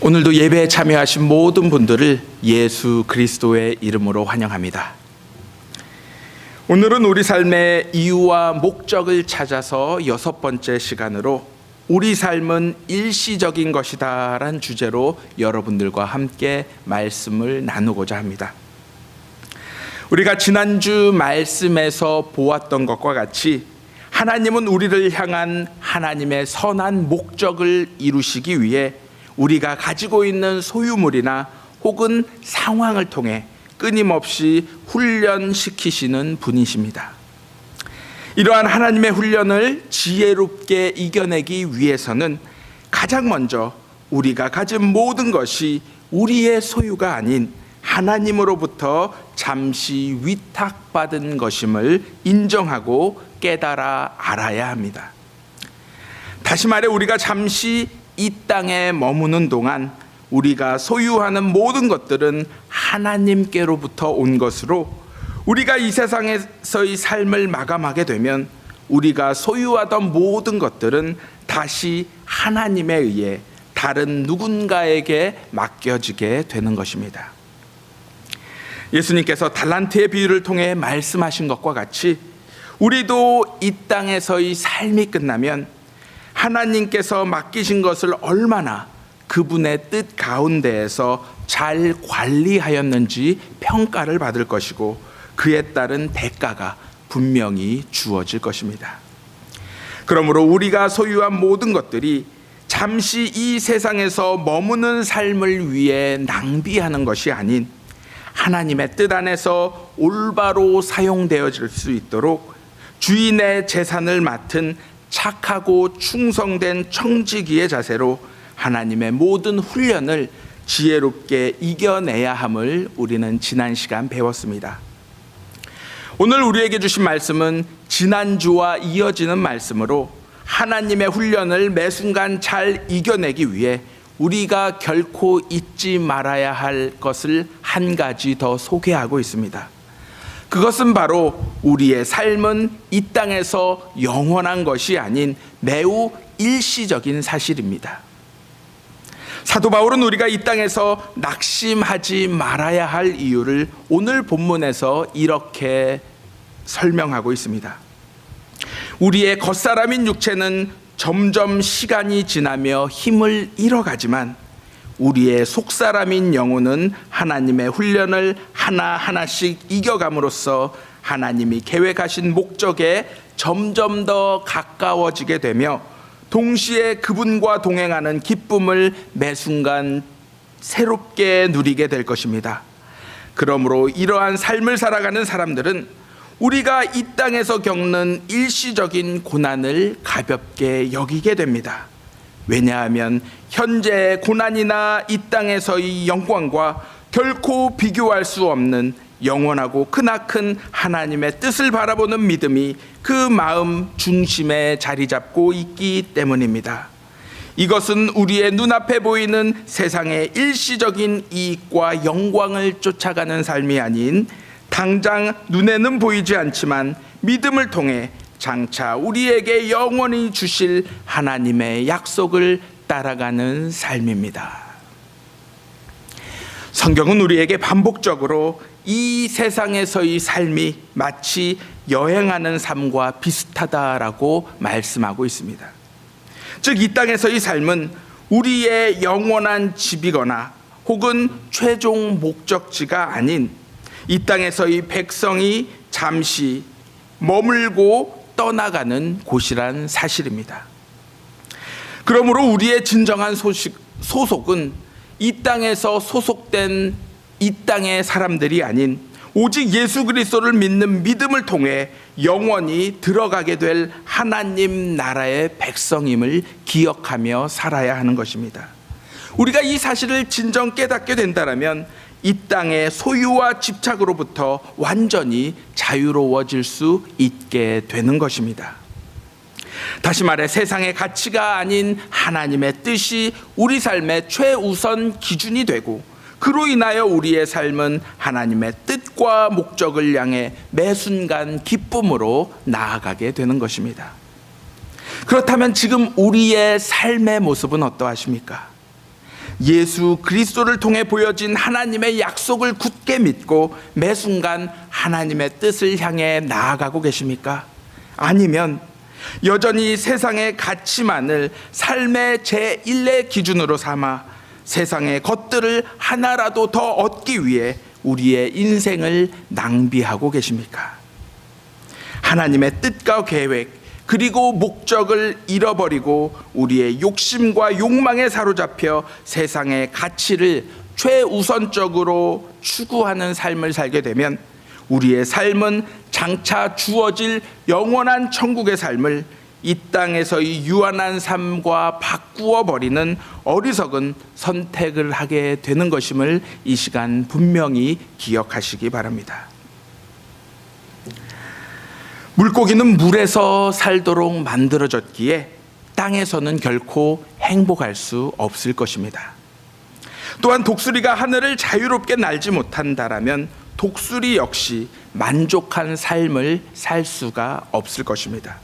오늘도 예배에 참여하신 모든 분들을 예수 그리스도의 이름으로 환영합니다. 오늘은 우리 삶의 이유와 목적을 찾아서 6번째 시간으로 우리 삶은 일시적인 것이다 라는 주제로 여러분들과 함께 말씀을 나누고자 합니다. 우리가 지난주 말씀에서 보았던 것과 같이 하나님은 우리를 향한 하나님의 선한 목적을 이루시기 위해 우리가 가지고 있는 소유물이나 혹은 상황을 통해 끊임없이 훈련시키시는 분이십니다. 이러한 하나님의 훈련을 지혜롭게 이겨내기 위해서는 가장 먼저 우리가 가진 모든 것이 우리의 소유가 아닌 하나님으로부터 잠시 위탁받은 것임을 인정하고 깨달아 알아야 합니다. 다시 말해 우리가 잠시 이 땅에 머무는 동안 우리가 소유하는 모든 것들은 하나님께로부터 온 것으로 우리가 이 세상에서의 삶을 마감하게 되면 우리가 소유하던 모든 것들은 다시 하나님에 의해 다른 누군가에게 맡겨지게 되는 것입니다. 예수님께서 달란트의 비유를 통해 말씀하신 것과 같이 우리도 이 땅에서의 삶이 끝나면 하나님께서 맡기신 것을 얼마나 그분의 뜻 가운데에서 잘 관리하였는지 평가를 받을 것이고 그에 따른 대가가 분명히 주어질 것입니다. 그러므로 우리가 소유한 모든 것들이 잠시 이 세상에서 머무는 삶을 위해 낭비하는 것이 아닌 하나님의 뜻 안에서 올바로 사용되어질 수 있도록 주인의 재산을 맡은 착하고 충성된 청지기의 자세로 하나님의 모든 훈련을 지혜롭게 이겨내야 함을 우리는 지난 시간 배웠습니다. 오늘 우리에게 주신 말씀은 지난주와 이어지는 말씀으로 하나님의 훈련을 매 순간 잘 이겨내기 위해 우리가 결코 잊지 말아야 할 것을 한 가지 더 소개하고 있습니다. 그것은 바로 우리의 삶은 이 땅에서 영원한 것이 아닌 매우 일시적인 사실입니다. 사도 바울은 우리가 이 땅에서 낙심하지 말아야 할 이유를 오늘 본문에서 이렇게 설명하고 있습니다. 우리의 겉사람인 육체는 점점 시간이 지나며 힘을 잃어가지만 우리의 속사람인 영혼은 하나님의 훈련을 하나하나씩 이겨감으로써 하나님이 계획하신 목적에 점점 더 가까워지게 되며 동시에 그분과 동행하는 기쁨을 매 순간 새롭게 누리게 될 것입니다. 그러므로 이러한 삶을 살아가는 사람들은 우리가 이 땅에서 겪는 일시적인 고난을 가볍게 여기게 됩니다. 왜냐하면 현재의 고난이나 이 땅에서의 영광과 결코 비교할 수 없는 영원하고 크나큰 하나님의 뜻을 바라보는 믿음이 그 마음 중심에 자리 잡고 있기 때문입니다. 이것은 우리의 눈앞에 보이는 세상의 일시적인 이익과 영광을 쫓아가는 삶이 아닌 당장 눈에는 보이지 않지만 믿음을 통해 장차 우리에게 영원히 주실 하나님의 약속을 따라가는 삶입니다. 성경은 우리에게 반복적으로 이 세상에서의 삶이 마치 여행하는 삶과 비슷하다라고 말씀하고 있습니다. 즉, 이 땅에서의 삶은 우리의 영원한 집이거나 혹은 최종 목적지가 아닌 이 땅에서의 백성이 잠시 머물고 떠나가는 곳이란 사실입니다. 그러므로 우리의 진정한 소속은 이 땅에서 소속된 이 땅의 사람들이 아닌 오직 예수 그리스도를 믿는 믿음을 통해 영원히 들어가게 될 하나님 나라의 백성임을 기억하며 살아야 하는 것입니다. 우리가 이 사실을 진정 깨닫게 된다면 이 땅의 소유와 집착으로부터 완전히 자유로워질 수 있게 되는 것입니다. 다시 말해 세상의 가치가 아닌 하나님의 뜻이 우리 삶의 최우선 기준이 되고 그로 인하여 우리의 삶은 하나님의 뜻과 목적을 향해 매 순간 기쁨으로 나아가게 되는 것입니다. 그렇다면 지금 우리의 삶의 모습은 어떠하십니까? 예수 그리스도를 통해 보여진 하나님의 약속을 굳게 믿고 매 순간 하나님의 뜻을 향해 나아가고 계십니까? 아니면 여전히 세상의 가치만을 삶의 제1의 기준으로 삼아 세상의 것들을 하나라도 더 얻기 위해 우리의 인생을 낭비하고 계십니까? 하나님의 뜻과 계획 그리고 목적을 잃어버리고 우리의 욕심과 욕망에 사로잡혀 세상의 가치를 최우선적으로 추구하는 삶을 살게 되면 우리의 삶은 장차 주어질 영원한 천국의 삶을 이 땅에서의 유한한 삶과 바꾸어 버리는 어리석은 선택을 하게 되는 것임을 이 시간 분명히 기억하시기 바랍니다. 물고기는 물에서 살도록 만들어졌기에 땅에서는 결코 행복할 수 없을 것입니다. 또한 독수리가 하늘을 자유롭게 날지 못한다라면 독수리 역시 만족한 삶을 살 수가 없을 것입니다.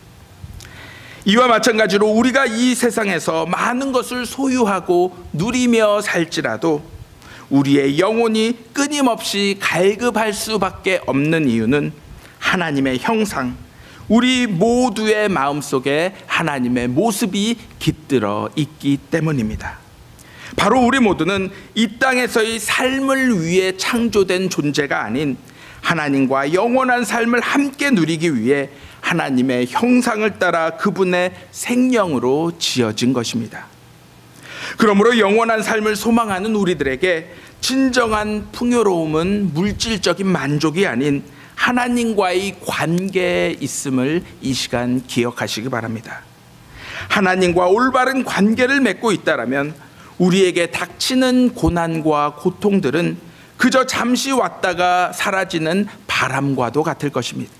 이와 마찬가지로 우리가 이 세상에서 많은 것을 소유하고 누리며 살지라도 우리의 영혼이 끊임없이 갈급할 수밖에 없는 이유는 하나님의 형상, 우리 모두의 마음속에 하나님의 모습이 깃들어 있기 때문입니다. 바로 우리 모두는 이 땅에서의 삶을 위해 창조된 존재가 아닌 하나님과 영원한 삶을 함께 누리기 위해 하나님의 형상을 따라 그분의 생명으로 지어진 것입니다. 그러므로 영원한 삶을 소망하는 우리들에게 진정한 풍요로움은 물질적인 만족이 아닌 하나님과의 관계에 있음을 이 시간 기억하시기 바랍니다. 하나님과 올바른 관계를 맺고 있다라면 우리에게 닥치는 고난과 고통들은 그저 잠시 왔다가 사라지는 바람과도 같을 것입니다.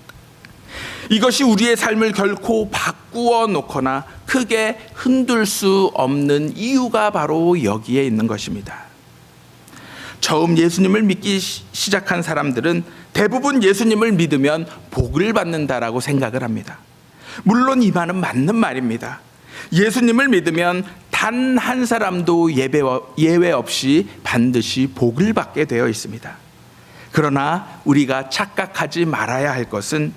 이것이 우리의 삶을 결코 바꾸어 놓거나 크게 흔들 수 없는 이유가 바로 여기에 있는 것입니다. 처음 예수님을 믿기 시작한 사람들은 대부분 예수님을 믿으면 복을 받는다라고 생각을 합니다. 물론 이 말은 맞는 말입니다. 예수님을 믿으면 단 한 사람도 예외 없이 반드시 복을 받게 되어 있습니다. 그러나 우리가 착각하지 말아야 할 것은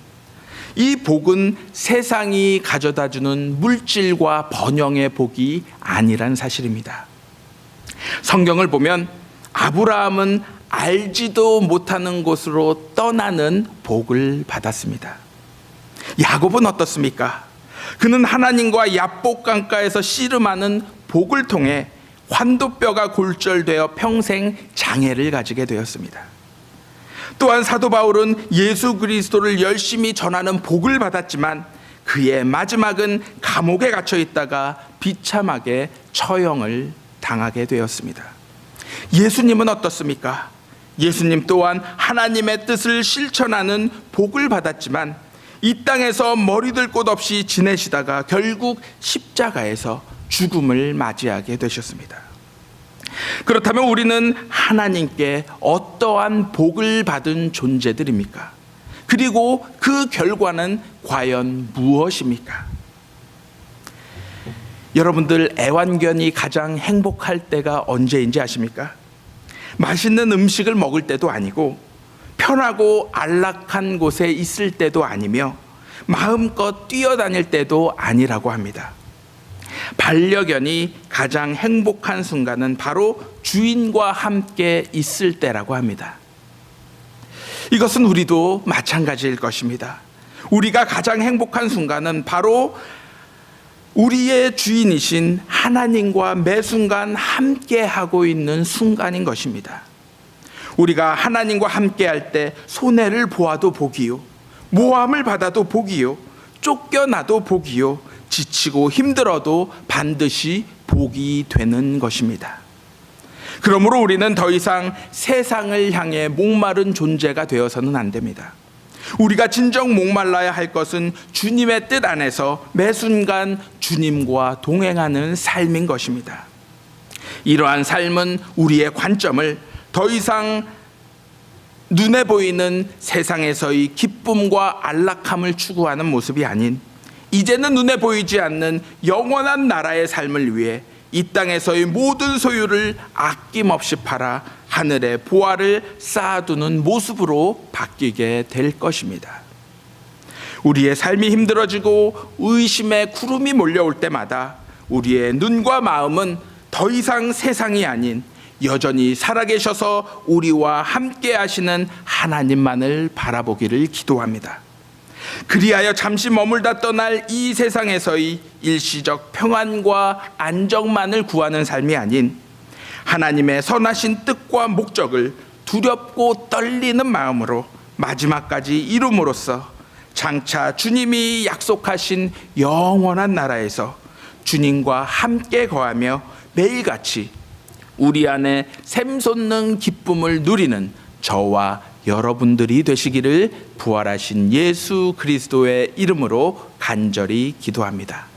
이 복은 세상이 가져다주는 물질과 번영의 복이 아니란 사실입니다. 성경을 보면 아브라함은 알지도 못하는 곳으로 떠나는 복을 받았습니다. 야곱은 어떻습니까? 그는 하나님과 야복 강가에서 씨름하는 복을 통해 환도뼈가 골절되어 평생 장애를 가지게 되었습니다. 또한 사도 바울은 예수 그리스도를 열심히 전하는 복을 받았지만 그의 마지막은 감옥에 갇혀 있다가 비참하게 처형을 당하게 되었습니다. 예수님은 어떻습니까? 예수님 또한 하나님의 뜻을 실천하는 복을 받았지만 이 땅에서 머리들 곳 없이 지내시다가 결국 십자가에서 죽음을 맞이하게 되셨습니다. 그렇다면 우리는 하나님께 어떠한 복을 받은 존재들입니까? 그리고 그 결과는 과연 무엇입니까? 여러분들 애완견이 가장 행복할 때가 언제인지 아십니까? 맛있는 음식을 먹을 때도 아니고 편하고 안락한 곳에 있을 때도 아니며 마음껏 뛰어다닐 때도 아니라고 합니다. 반려견이 가장 행복한 순간은 바로 주인과 함께 있을 때라고 합니다. 이것은 우리도 마찬가지일 것입니다. 우리가 가장 행복한 순간은 바로 우리의 주인이신 하나님과 매 순간 함께 하고 있는 순간인 것입니다. 우리가 하나님과 함께 할 때 손해를 보아도 복이요, 모함을 받아도 복이요, 쫓겨나도 복이요, 지치고 힘들어도 반드시 복이 되는 것입니다. 그러므로 우리는 더 이상 세상을 향해 목마른 존재가 되어서는 안 됩니다. 우리가 진정 목말라야 할 것은 주님의 뜻 안에서 매 순간 주님과 동행하는 삶인 것입니다. 이러한 삶은 우리의 관점을 더 이상 눈에 보이는 세상에서의 기쁨과 안락함을 추구하는 모습이 아닌 이제는 눈에 보이지 않는 영원한 나라의 삶을 위해 이 땅에서의 모든 소유를 아낌없이 팔아 하늘의 보화를 쌓아두는 모습으로 바뀌게 될 것입니다. 우리의 삶이 힘들어지고 의심의 구름이 몰려올 때마다 우리의 눈과 마음은 더 이상 세상이 아닌 여전히 살아계셔서 우리와 함께 하시는 하나님만을 바라보기를 기도합니다. 그리하여 잠시 머물다 떠날 이 세상에서의 일시적 평안과 안정만을 구하는 삶이 아닌 하나님의 선하신 뜻과 목적을 두렵고 떨리는 마음으로 마지막까지 이룸으로써 장차 주님이 약속하신 영원한 나라에서 주님과 함께 거하며 매일같이 우리 안에 샘솟는 기쁨을 누리는 저와 여러분들이 되시기를 부활하신 예수 그리스도의 이름으로 간절히 기도합니다.